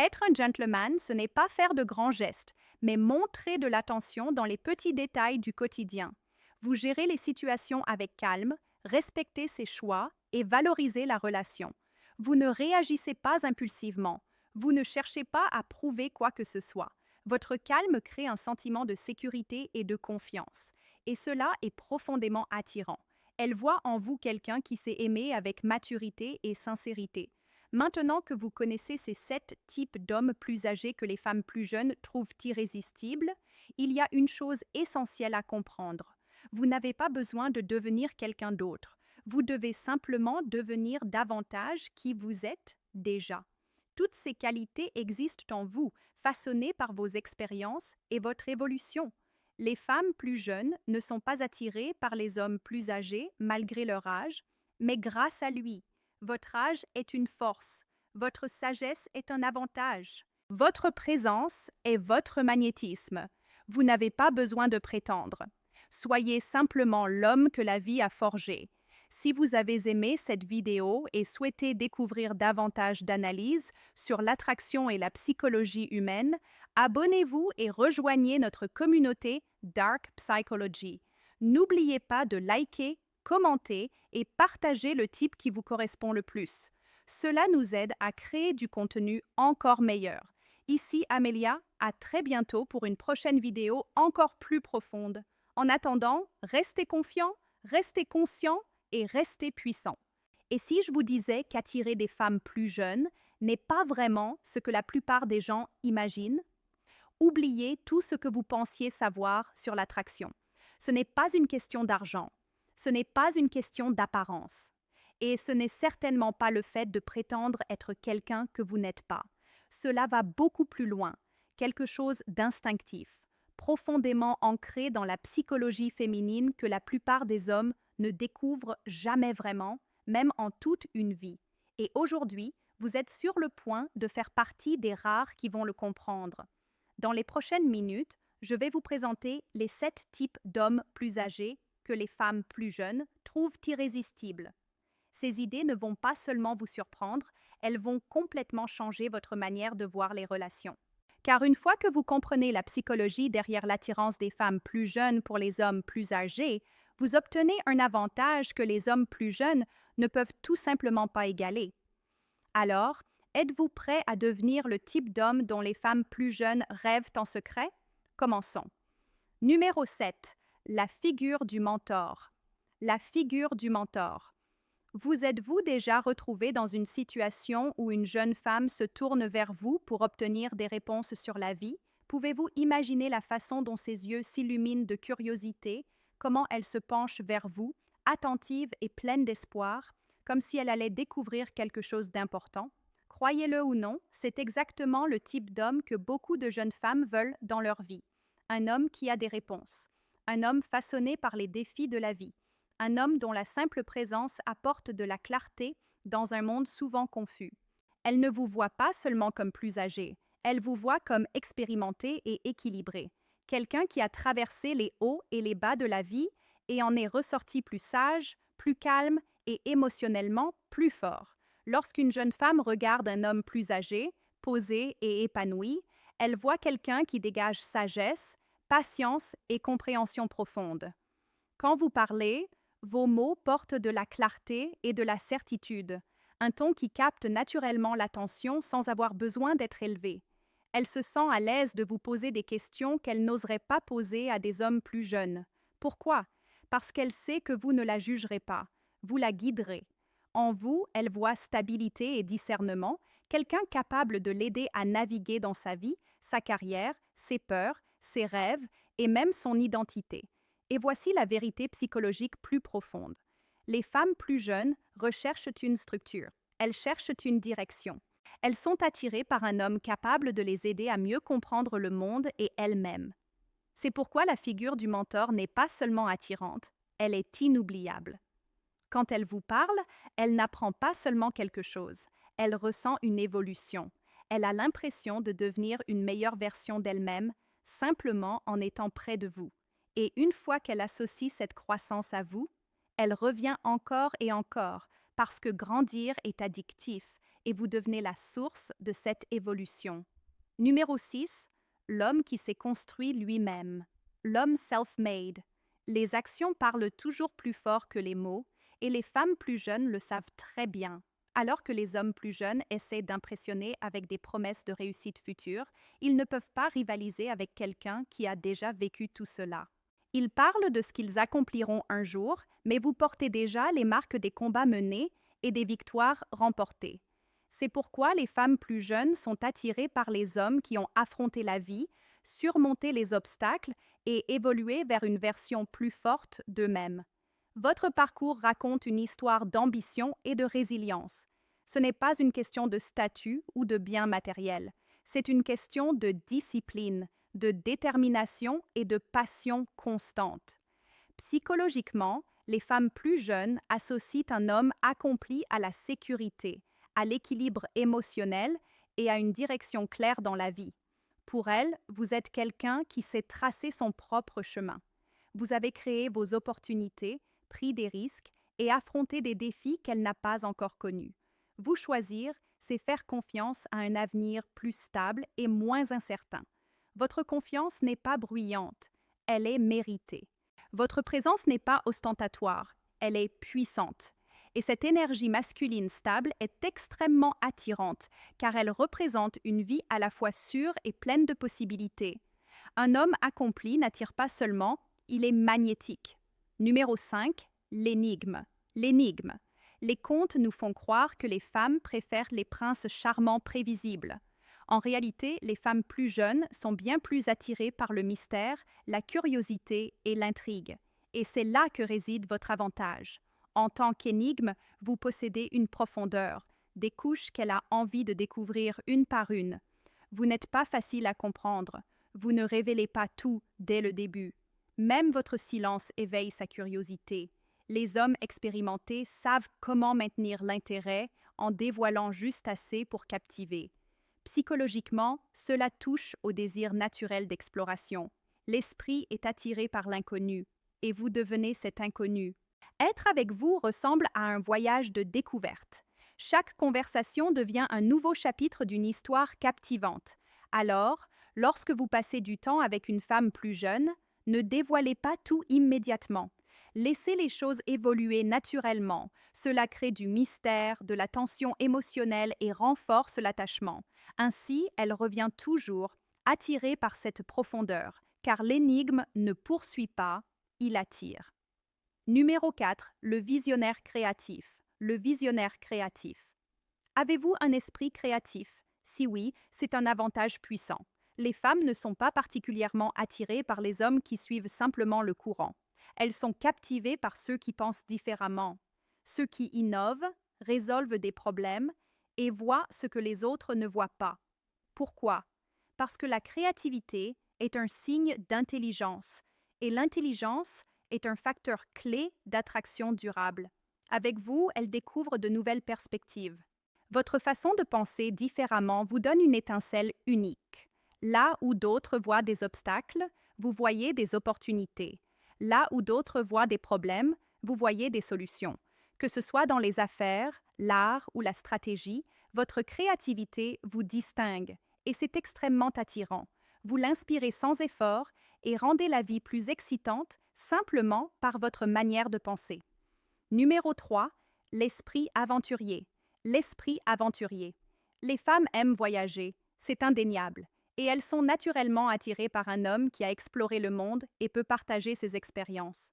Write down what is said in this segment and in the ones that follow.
Être un gentleman, ce n'est pas faire de grands gestes, mais montrer de l'attention dans les petits détails du quotidien. Vous gérez les situations avec calme, respectez ses choix et valorisez la relation. Vous ne réagissez pas impulsivement. Vous ne cherchez pas à prouver quoi que ce soit. Votre calme crée un sentiment de sécurité et de confiance. Et cela est profondément attirant. Elle voit en vous quelqu'un qui sait aimer avec maturité et sincérité. Maintenant que vous connaissez ces 7 types d'hommes plus âgés que les femmes plus jeunes trouvent irrésistibles, il y a une chose essentielle à comprendre. Vous n'avez pas besoin de devenir quelqu'un d'autre. Vous devez simplement devenir davantage qui vous êtes déjà. Toutes ces qualités existent en vous, façonnées par vos expériences et votre évolution. Les femmes plus jeunes ne sont pas attirées par les hommes plus âgés malgré leur âge, mais grâce à lui. Votre âge est une force, votre sagesse est un avantage. Votre présence est votre magnétisme. Vous n'avez pas besoin de prétendre. Soyez simplement l'homme que la vie a forgé. Si vous avez aimé cette vidéo et souhaitez découvrir davantage d'analyses sur l'attraction et la psychologie humaine, abonnez-vous et rejoignez notre communauté Dark Psychology. N'oubliez pas de liker, commenter et partager le type qui vous correspond le plus. Cela nous aide à créer du contenu encore meilleur. Ici Amelia, à très bientôt pour une prochaine vidéo encore plus profonde. En attendant, restez confiants, restez conscients et restez puissants. Et si je vous disais qu'attirer des femmes plus jeunes n'est pas vraiment ce que la plupart des gens imaginent? Oubliez tout ce que vous pensiez savoir sur l'attraction. Ce n'est pas une question d'argent. Ce n'est pas une question d'apparence. Et ce n'est certainement pas le fait de prétendre être quelqu'un que vous n'êtes pas. Cela va beaucoup plus loin, quelque chose d'instinctif, profondément ancré dans la psychologie féminine que la plupart des hommes ne découvrent jamais vraiment, même en toute une vie. Et aujourd'hui, vous êtes sur le point de faire partie des rares qui vont le comprendre. Dans les prochaines minutes, je vais vous présenter les 7 types d'hommes plus âgés que les femmes plus jeunes trouvent irrésistibles. Ces idées ne vont pas seulement vous surprendre, elles vont complètement changer votre manière de voir les relations. Car une fois que vous comprenez la psychologie derrière l'attirance des femmes plus jeunes pour les hommes plus âgés, vous obtenez un avantage que les hommes plus jeunes ne peuvent tout simplement pas égaler. Alors, êtes-vous prêt à devenir le type d'homme dont les femmes plus jeunes rêvent en secret? Commençons. Numéro 7. La figure du mentor. La figure du mentor. Vous êtes-vous déjà retrouvé dans une situation où une jeune femme se tourne vers vous pour obtenir des réponses sur la vie? Pouvez-vous imaginer la façon dont ses yeux s'illuminent de curiosité, comment elle se penche vers vous, attentive et pleine d'espoir, comme si elle allait découvrir quelque chose d'important? Croyez-le ou non, c'est exactement le type d'homme que beaucoup de jeunes femmes veulent dans leur vie. Un homme qui a des réponses. Un homme façonné par les défis de la vie. Un homme dont la simple présence apporte de la clarté dans un monde souvent confus. Elle ne vous voit pas seulement comme plus âgé, elle vous voit comme expérimenté et équilibré. Quelqu'un qui a traversé les hauts et les bas de la vie et en est ressorti plus sage, plus calme et émotionnellement plus fort. Lorsqu'une jeune femme regarde un homme plus âgé, posé et épanoui, elle voit quelqu'un qui dégage sagesse, patience et compréhension profonde. Quand vous parlez, vos mots portent de la clarté et de la certitude, un ton qui capte naturellement l'attention sans avoir besoin d'être élevé. Elle se sent à l'aise de vous poser des questions qu'elle n'oserait pas poser à des hommes plus jeunes. Pourquoi? Parce qu'elle sait que vous ne la jugerez pas, vous la guiderez. En vous, elle voit stabilité et discernement, quelqu'un capable de l'aider à naviguer dans sa vie, sa carrière, ses peurs, ses rêves et même son identité. Et voici la vérité psychologique plus profonde. Les femmes plus jeunes recherchent une structure, elles cherchent une direction. Elles sont attirées par un homme capable de les aider à mieux comprendre le monde et elles-mêmes. C'est pourquoi la figure du mentor n'est pas seulement attirante, elle est inoubliable. Quand elle vous parle, elle n'apprend pas seulement quelque chose, elle ressent une évolution. Elle a l'impression de devenir une meilleure version d'elle-même, simplement en étant près de vous. Et une fois qu'elle associe cette croissance à vous, elle revient encore et encore, parce que grandir est addictif et vous devenez la source de cette évolution. Numéro 6, l'homme qui s'est construit lui-même. L'homme self-made. Les actions parlent toujours plus fort que les mots, et les femmes plus jeunes le savent très bien. Alors que les hommes plus jeunes essaient d'impressionner avec des promesses de réussite future, ils ne peuvent pas rivaliser avec quelqu'un qui a déjà vécu tout cela. Ils parlent de ce qu'ils accompliront un jour, mais vous portez déjà les marques des combats menés et des victoires remportées. C'est pourquoi les femmes plus jeunes sont attirées par les hommes qui ont affronté la vie, surmonté les obstacles et évolué vers une version plus forte d'eux-mêmes. Votre parcours raconte une histoire d'ambition et de résilience. Ce n'est pas une question de statut ou de biens matériels. C'est une question de discipline, de détermination et de passion constante. Psychologiquement, les femmes plus jeunes associent un homme accompli à la sécurité, à l'équilibre émotionnel et à une direction claire dans la vie. Pour elles, vous êtes quelqu'un qui sait tracer son propre chemin. Vous avez créé vos opportunités, pris des risques et affronté des défis qu'elle n'a pas encore connus. Vous choisir, c'est faire confiance à un avenir plus stable et moins incertain. Votre confiance n'est pas bruyante, elle est méritée. Votre présence n'est pas ostentatoire, elle est puissante. Et cette énergie masculine stable est extrêmement attirante, car elle représente une vie à la fois sûre et pleine de possibilités. Un homme accompli n'attire pas seulement, il est magnétique. Numéro 5, l'énigme. L'énigme. Les contes nous font croire que les femmes préfèrent les princes charmants prévisibles. En réalité, les femmes plus jeunes sont bien plus attirées par le mystère, la curiosité et l'intrigue. Et c'est là que réside votre avantage. En tant qu'énigme, vous possédez une profondeur, des couches qu'elle a envie de découvrir une par une. Vous n'êtes pas facile à comprendre. Vous ne révélez pas tout dès le début. Même votre silence éveille sa curiosité. Les hommes expérimentés savent comment maintenir l'intérêt en dévoilant juste assez pour captiver. Psychologiquement, cela touche au désir naturel d'exploration. L'esprit est attiré par l'inconnu, et vous devenez cet inconnu. Être avec vous ressemble à un voyage de découverte. Chaque conversation devient un nouveau chapitre d'une histoire captivante. Alors, lorsque vous passez du temps avec une femme plus jeune, ne dévoilez pas tout immédiatement. Laissez les choses évoluer naturellement. Cela crée du mystère, de la tension émotionnelle et renforce l'attachement. Ainsi, elle revient toujours, attirée par cette profondeur, car l'énigme ne poursuit pas, il attire. Numéro 4, le visionnaire créatif. Le visionnaire créatif. Avez-vous un esprit créatif? Si oui, c'est un avantage puissant. Les femmes ne sont pas particulièrement attirées par les hommes qui suivent simplement le courant. Elles sont captivées par ceux qui pensent différemment, ceux qui innovent, résolvent des problèmes et voient ce que les autres ne voient pas. Pourquoi? Parce que la créativité est un signe d'intelligence et l'intelligence est un facteur clé d'attraction durable. Avec vous, elles découvrent de nouvelles perspectives. Votre façon de penser différemment vous donne une étincelle unique. Là où d'autres voient des obstacles, vous voyez des opportunités. Là où d'autres voient des problèmes, vous voyez des solutions. Que ce soit dans les affaires, l'art ou la stratégie, votre créativité vous distingue et c'est extrêmement attirant. Vous l'inspirez sans effort et rendez la vie plus excitante simplement par votre manière de penser. Numéro 3, l'esprit aventurier. L'esprit aventurier. Les femmes aiment voyager, c'est indéniable. Et elles sont naturellement attirées par un homme qui a exploré le monde et peut partager ses expériences.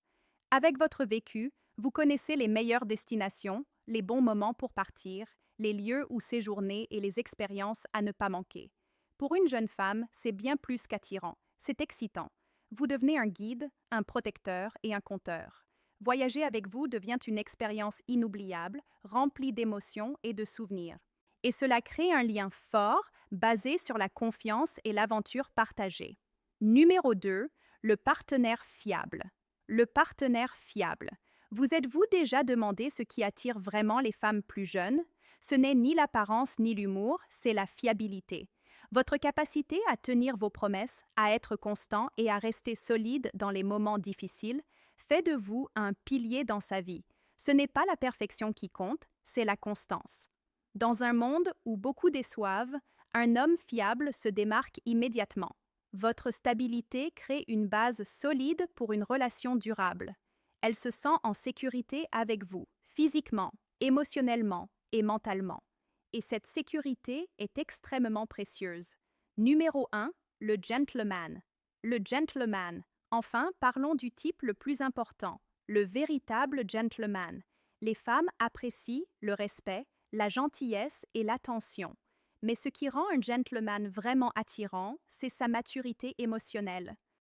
Avec votre vécu, vous connaissez les meilleures destinations, les bons moments pour partir, les lieux où séjourner et les expériences à ne pas manquer. Pour une jeune femme, c'est bien plus qu'attirant, c'est excitant. Vous devenez un guide, un protecteur et un conteur. Voyager avec vous devient une expérience inoubliable, remplie d'émotions et de souvenirs. Et cela crée un lien fort basé sur la confiance et l'aventure partagée. Numéro 2, le partenaire fiable. Le partenaire fiable. Vous êtes-vous déjà demandé ce qui attire vraiment les femmes plus jeunes? Ce n'est ni l'apparence ni l'humour, c'est la fiabilité. Votre capacité à tenir vos promesses, à être constant et à rester solide dans les moments difficiles fait de vous un pilier dans sa vie. Ce n'est pas la perfection qui compte, c'est la constance. Dans un monde où beaucoup déçoivent, un homme fiable se démarque immédiatement. Votre stabilité crée une base solide pour une relation durable. Elle se sent en sécurité avec vous, physiquement, émotionnellement et mentalement. Et cette sécurité est extrêmement précieuse. Numéro 1, le gentleman. Le gentleman. Enfin, parlons du type le plus important, le véritable gentleman. Les femmes apprécient le respect, la gentillesse et l'attention. Mais ce qui rend un gentleman vraiment attirant, c'est sa maturité émotionnelle.